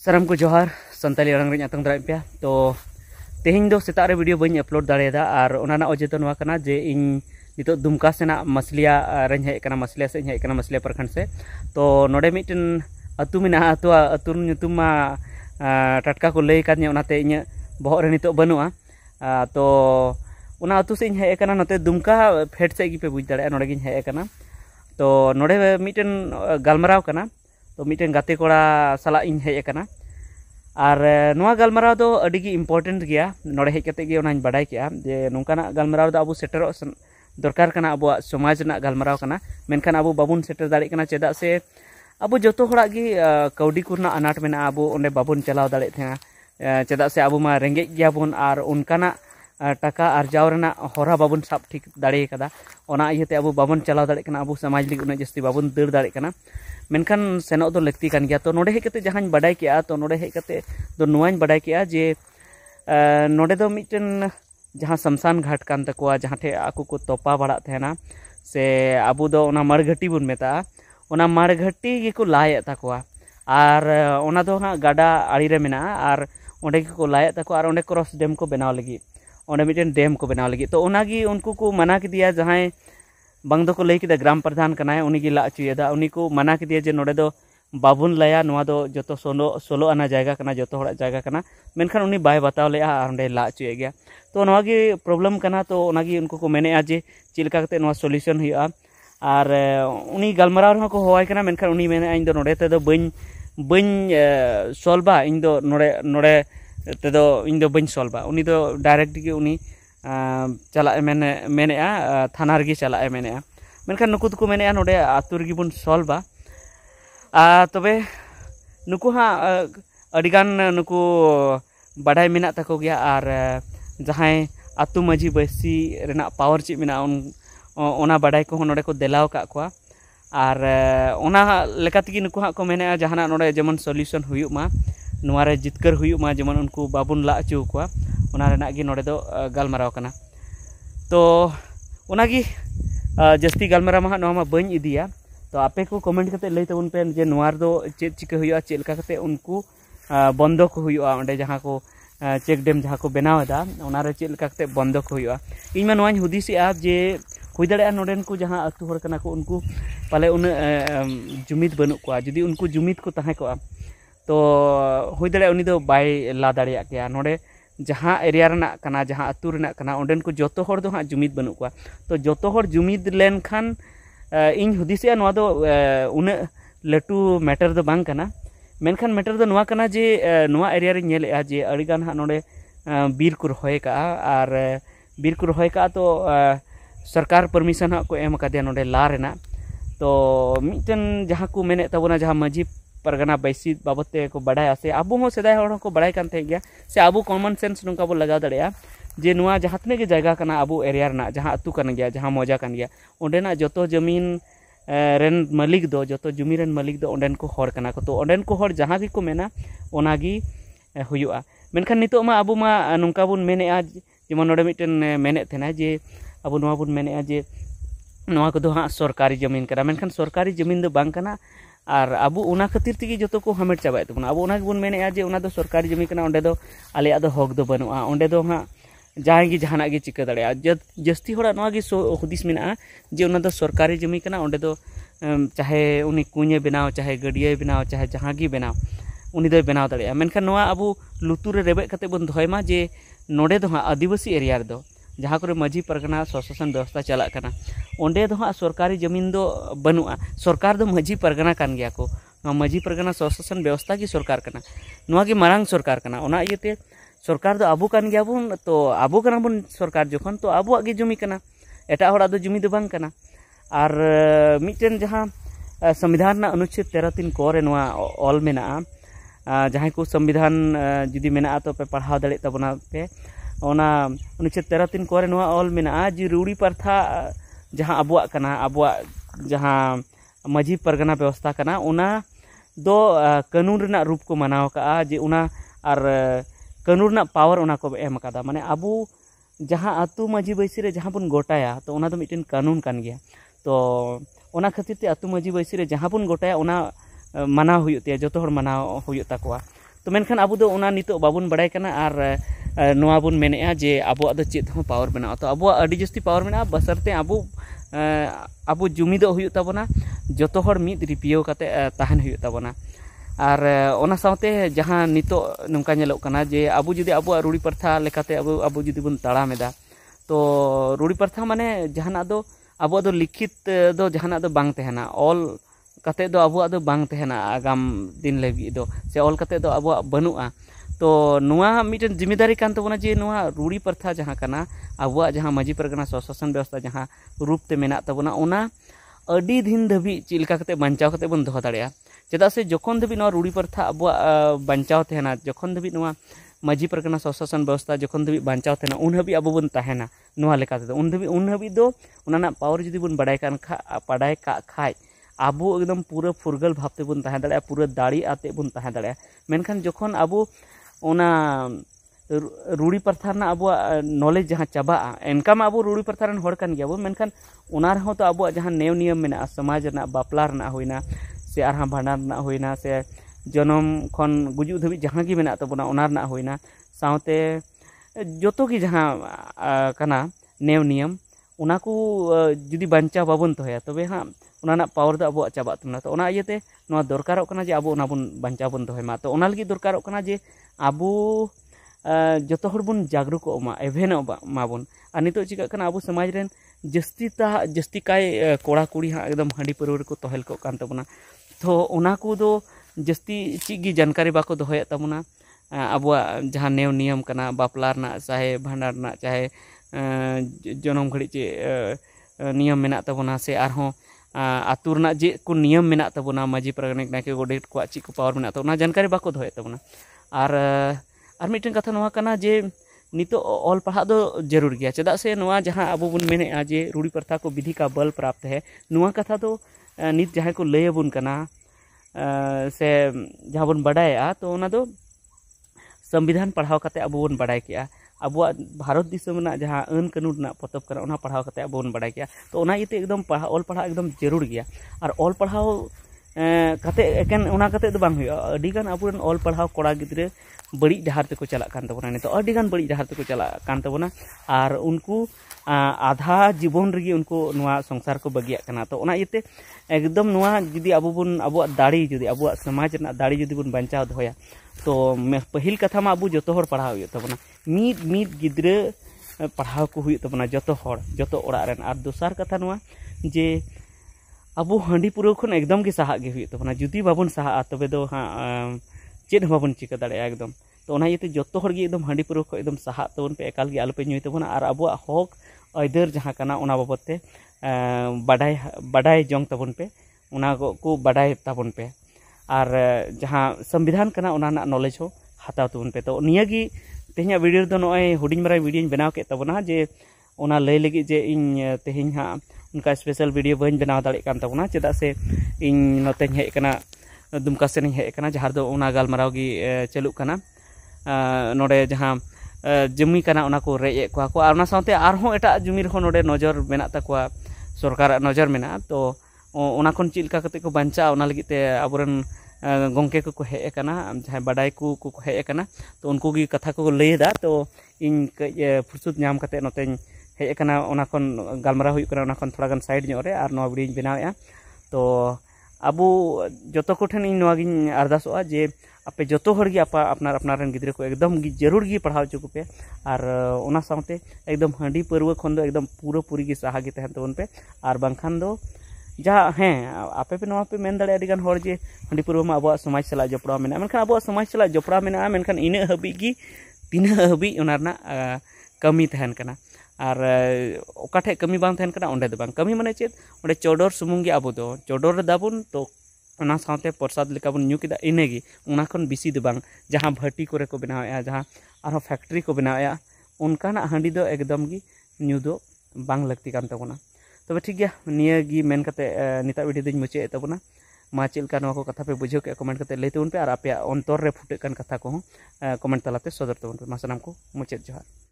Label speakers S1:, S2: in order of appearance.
S1: साराम को जोहार संताली अड़ांग रे आतंग दाराय पे तो तेहें दो सेता रे वीडियो बनी अपलोड दाड़ेदा और ओना अजे तो नोआ कना जे इन नितो दुमका सेना मसलिया रें हेज कना मसलिया से हेज कना मसलिया प्रखंड से तो नोडे मिटन अतु मेना अतु नुतुम मा टटका को लई कादने ओनाते इᱧ बहर रे नितो बनुआ तो ओना अतु से हेज कना नते दुमका फेट से गी पे बुझ दाड़े नोडे गिन हेज कना तो नोडे मिटन गलमराव कना तो मिटन गाते कोड़ा साला इन हेज कना और नोआ गलमराव दो अड़ी गी इम्पोर्टेंट गया नोडे हेज कते गे ओनाñ बाडाय किया जे नोंकाना गलमराव दो अबु सेटरो दरकार कना अबु समाज ना गलमराव कना मेनखान अबु बाबुन सेटर दाड़े कना चेदा से अबु जतो हड़ा गी कौडी कुरना अनाट मेना अबु ओंडे बाबुन चलाव दाड़े थे चेदा से अबु मा रेंगे गया बुन और उनकाना टाका अर्जाव रेना होरा बाबुन साब ठीक दाड़े कदा ओना इयते अबु बाबुन चलाव दाड़े कना अबु समाज लिग उना जस्ती बाबुन दर दाड़े कना मेनखान सेनों दो लगती कान गया तो नोडे हेज कते जहां बाडाय किया तो नोडे हेज कते दो नोआñ बाडाय किया जे नोडे दो मिटन जहां शमशान घाट कान तकोआ जहां ठे आकु को तोपा बड़ा थेना से अबु दो ओना मरघटी बुन मेता ओना मरघटी गे को लाय तकोआ और ओना दो हा गाडा आड़ी रे मेना और ओंडे को लाय तको और ओंडे क्रॉस डैम को बनाव लगी ओंडे मिटन डैम को बनाव लगी तो ओनागी उनको को मना के दिया जहां बांग दो को लई किदा ग्राम प्रधान कनाय उनी गी ला अचुयेदा उनी को मना के दिया जे नोडे दो बाबुन लया नोआ दो जतो सोलो आना जायगा कना जतो हड़ा जायगा कना मेनखान उनी बाय बताव लेया और ओंडे ला अचुये गया तो नोआ गी प्रॉब्लम कना तो ओनागी उनको को मेने जे चिलका कते नोआ सॉल्यूशन हुआ और उनी गलमराव रहा को होवाय कना मेनखान उनी मेने इन दो नोडे ते दो बñ सॉल्वा इन दो नोडे ते दो इन दो बñ सॉल्वा उनी दो डायरेक्ट गी उनी चला मेने थाना रगी चला मेने मेनखान नुकु को मेने नोडे आतु रगी बुन सॉल्वा तबे नुकु हाँ अडिगान नुकु बाडाय मेना तको गया और जहां आतु माझी बसी रेना पावर ची मेना ओना बाडाय को नोडे को देलाव का कोआ और ओना लेकातगी नुकु हाँ को मेने जहाना नोडे जेमन सॉल्यूशन हुयुक मा नोआरे जितकर हुयुक मा जेमन उनको बाबुन ला अचु कोआ ओना रेना गी नोडे दो गलमराव कना तो ओनागी जस्ती गलमराव मा नोआ मा बñ इदिया तो आपे को कमेंट करते लई तबन पे जे नोआर दो चेक चिका हुयुआ चेक लका करते उनको बंद को हुयुआ ओंडे जहां को चेक डैम जहां को बनावदा ओना रे चेक लका करते बंद को हुयुआ इन मा नोआñ हुदिसिया जे हुई दाड़े नोडेन को जहां अतु हर कना को उनको पाले उन जुमिद बनु को जुदी उनको जुमिद को ताहे को तो हुई दाड़े उनी दो बाय ला दाड़िया गया नोडे जहां एरिया रना कना जहां अतु रना कना ओंडेन को जतो हर दो हां जुमिद बनु को तो जतो हर जुमिद लेन खान इन हुदिसिया नोआ दो उन लटू मैटर दो बांग कना मेनखान मैटर दो नोआ कना जे नोआ एरिया रे नेलेआ जे अड़ीगान हा नोडे बीर को रहोय का और बीर को रहोय का तो सरकार परमिशन हा को एम कादिया नोडे ला रेना तो मिटन जहां को मेने तबना जहां माझी परगना बैसी बाबते को बड़ाय से अबु हो सेदाय हर को बड़ाय कान थे गया से अबु कॉमन सेंस नुका बो लगा दड़या जे नुआ जहां तने के जगह कना अबु एरिया रना जहां अतु कन गया जहां मौजा कन गया ओंडेना जतो जमीन रेन मालिक दो जतो जमी रेन मालिक दो ओंडेन को हर कना को तो ओंडेन को हर जहां भी को मेना ओनागी हुयुआ मेनखान नितो मा अबु मा नुका बुन मेनेआ जेमन नोडे मिटन मेने थेना जे अबु नोआ बुन मेनेआ जे नोआ को दो हां सरकारी जमीन करा मेनखान सरकारी जमीन दो बांग कना और अबु उना खातिर तिगी जतो को हमेट चाबाय तबन अबु उना बुन मेनेआ जे उना दो सरकारी जमीन कना ओंडे दो आलेया दो हक दो बनुआ ओंडे दो हां जहां गी जहाना गी चिका दाड़े जस्ती होड़ा नोआ गी हुदिस मेना जे उना दो सरकारी जमीन कना ओंडे दो चाहे उनी कुñे बनाव चाहे गडिया बनाव चाहे जहां गी बनाव उनी दो बनाव दाड़े मेनखान नोआ अबु लुतुर रे रेबे कते बन धोयमा जे नोडे दो हां आदिवासी एरिया रे दो जहां करे माझी परगना स्वशासन व्यवस्था चला कना ओंडे दो हां सरकारी जमीन दो बनुआ सरकार दो माझी परगना कान गया को माझी परगना स्वशासन व्यवस्था की सरकार कना नोआ की मारांग सरकार कना ओना इयते सरकार दो अबु कान गया बुन तो अबु कना बुन सरकार जोखन तो अबुआ गे जुमी कना एटा होड़ा दो जुमी दो बांग कना और मिटन जहां संविधान ना अनुच्छेद 13(3) को रे नोआ ऑल मेना जहां को संविधान जुदी मेना तो पे पढ़ाव दाड़े तबना पे ओना अनुच्छेद 13(3) को रे नोआ ऑल मेना जी रूड़ी प्रथा जहां अबुआ कना अबुआ जहां माझी परगना व्यवस्था कना ओना दो कानून रना रूप को मनाव का जे ओना और कानून रना पावर ओना को एम कादा माने अबु जहां अतु माझी बैसी रे जहां बुन गोटाया तो ओना दो मिटन कानून कान गया तो ओना खातिर ते अतु माझी बैसी रे जहां बुन गोटाया ओना मनाव हुयुते जतो हर मनाव हुयुत ताकोआ तो मेनखान अबो दो ओना नितो बाबुन बड़ाय कना आर नोआ बुन मेनेआ जे अबो दो चेत हो पावर मेना तो अबो अडी जस्ती पावर मेना बसरते अबो जुमिदो हुयु ताबोना जतो हर मिद रिपियो कते ताहन हुयु ताबोना और ओना साउते जहां नितो नोंका नेलोक कना जे अबो जुदी अबो रूढ़ी प्रथा लेकाते अबो जुदी बुन ताड़ामेदा तो रूढ़ी प्रथा माने जहाना दो अबो दो लिखित दो जहाना दो बांग तहना ऑल कते दो अबो दो बांग तहना आगाम दिन लगी दो से ऑल कते दो अबो बनुआ तो नुआ मिटन जिम्मेदारी कान तबोना जे नुआ रूढ़ी प्रथा जहां कना अबो जहां माजी परगना स्वशासन व्यवस्था जहां रूप ते मेना तबोना ओना अडी दिन धबी चिलका कते बंचाव कते बन दोह दाड़िया चेदा से जखन धबी नुआ रूढ़ी प्रथा अबो बंचाव तहना जखन धबी नुआ माजी परगना स्वशासन व्यवस्था जखन धबी बंचाव तहना उन हबी अबो बन तहना नुआ लेका ते उन हबी दो उनाना पावर जुदी बन बड़ाय कान पढ़ाय का खाय अबो एकदम पूरा फुरगल भावते बन तहन दाड़िया पूरा दाड़ी आते बन तहन दाड़िया मेनखान जखन अबो ओना रूढ़ी प्रथा ना अबो नॉलेज जहां चाबा एनकाम अबो रूढ़ी प्रथा रन हर कान गया मेनखान ओना रहो तो अबो जहां नेव नियम मेना समाज ना बापला रना होइना से आरहा भांडार ना होइना से जन्म खन गुजु धबी जहां गी मेना तबोना ओना रना होइना साउते जतो की जहां कना नेव नियम ओना को जुदी बंचा बाबन तोया तबे हां ओना पावर दो अबो चाबा तमना तो ओना इयते नोआ दरकारों कना जे अबो ओना बन बंचा बन दोहमा तो ओना लगी दरकारों कना जे अबो जतो हर बन जागरूक मा एवेन माबन और नितो चिका कना अबो समाज रेन जस्ती काय कोड़ा कुड़ी हाँ एकदम हांडी परवर को तोहल को कान तबना तो ओना को दो जस्ती चिगी जानकारी बाको दोहय तबना अबो जहां नेव नियम कना बापला रना चाहे भांडार रना चाहे जनम घड़ी चे नियम मेना तबना से आरहों आतु रना जे को नियम मेना तबना माजी परगनिक नाके गोडेट को ची को पावर मेना तो ओना जानकारी बाको दोहय तबना और मिटन कथा नोआ कना जे नितो ऑल पढ़ा दो जरूर गया चेदा से नोआ जहां अबो बुन मेने जे रूढ़ी प्रथा को विधि का बल प्राप्त है नोआ कथा तो नित जहां को लय बुन कना से जहां बुन बड़ाया तो ओना दो संविधान पढ़ाव कते अबो बुन बड़ाय किया अब भारत दिसम ना जहां अन कानून ना पतब करा ओना पढ़ाव कते अबो बुन बड़ाय किया तो ओना इते एकदम ऑल पढ़ा एकदम जरूर गया और ऑल पढ़ाव कते एकेन ओना कते दो बांग हुआ अडी गान अबो ऑल पढ़ाव कोड़ा गिद्रे बड़ी डहार तेको चला कान तबोना नितो अडी गान बड़ी डहार तेको चला कान तबोना और उनको आधा जीवन रगी उनको नुआ संसार को बगिया कना तो ओना इते एकदम नुआ जुदी अबो बुन अबो दाड़ी जुदी अबो समाज ना दाड़ी जुदी बुन बंचाव दोया तो पहिल कथा मा अबो जतो हर पढ़ाव हुई तबोना मीद गिद्रे पढ़ाव को हुई तबोना जतो हर जतो ओड़ा रेन और दोसार कथा नुआ जे अबो हांडी पुरो खन एकदम के साहा गे हुई तबोना जुदी बाबन साहा तबे दो हाँ चेद बाबन चिका दाड़े एकदम तो ओना इते जतो हर गे एकदम हांडी पुरो को एकदम साहा तबन पे एकाल गे आलोपे नुई तबोना और अबो हक अयदर जहां कना ओना बाबते बाडाय जंग तबन पे ओना को बाडाय तबन पे और जहां संविधान कना ओना ना नॉलेज हो हाताव तबन पे तो नियागी तेहना वीडियो दो नय हुडिंग मरा वीडियो बनाव के तबना जे ओना लय लगी जे इन तेहन हां उनका स्पेशल वीडियो बन बनाव दाड़े कान तबना चेदा से इन नतें हेज कना दुमका सेन हेज कना जहां दो ओना गालमाराव गी चालू कना नोडे जहां जमी कना ओना को रेज ए को और ओना साथे आरहों एटा जमी रहो नोडे नजर मेना तकवा सरकार नजर मेना तो ओना खन चिलका कते को बंचा ओना लगी ते अबरन गंके को हेज कना जहां बाडाय को हेज कना तो उनको गी कथा को लैदा तो इन फुर्सुत नाम कते नोते हेज कना ओना खन गालमारा हुई कना ओना खन थोड़ा गन साइड ᱧᱚᱜ रे और नोआ वीडियो बनावेआ तो अबो जतो को ठन इन नोआ गिन अरदासोआ जे आपे जतो हर गी अपनार अपनार गिद्रे को एकदम गी जरूर गी पढ़ाव चुको पे और ओना साथे एकदम हांडी परवा खन दो एकदम पूरा पूरी गी साहा गी तहन तबन पे और बांखान दो जहाँ हें आपे पे नोआ पे मेन दाड़े अडिगान हर जे हांडी परवा मा अबो समाज सला जपड़ा मेना मेनखान अबो समाज सला जपड़ा मेना मेनखान इना हबी गी तीना हबी ओना रना कमी तहन कना और ओकाठे कमी बांग तहन कना ओंडे दो बांग कमी माने चेत ओंडे चोडोर सुमुंग गे अबो दो चोडोर दाबुन तो ओना साथे प्रसाद लेका बन न्यू किदा इनेगी ओना खन बिसी दो बांग जहां भट्टी करे को बनावेआ जहां आरो फैक्ट्री को बनावेआ उनकाना हांडी दो एकदम गी न्यू दो बांग लगती कान तबोना तबे ठीक गया निया गी मेन कते निता वीडियो दिन मुचे तबोना मा चिलका नोआ को कथा पे बुझो के कमेंट कते लेते उन पे और आपे अंतर रे फुटे कन कथा को कमेंट तलाते सदर तबन पे मा सनाम को मुचे जोहार।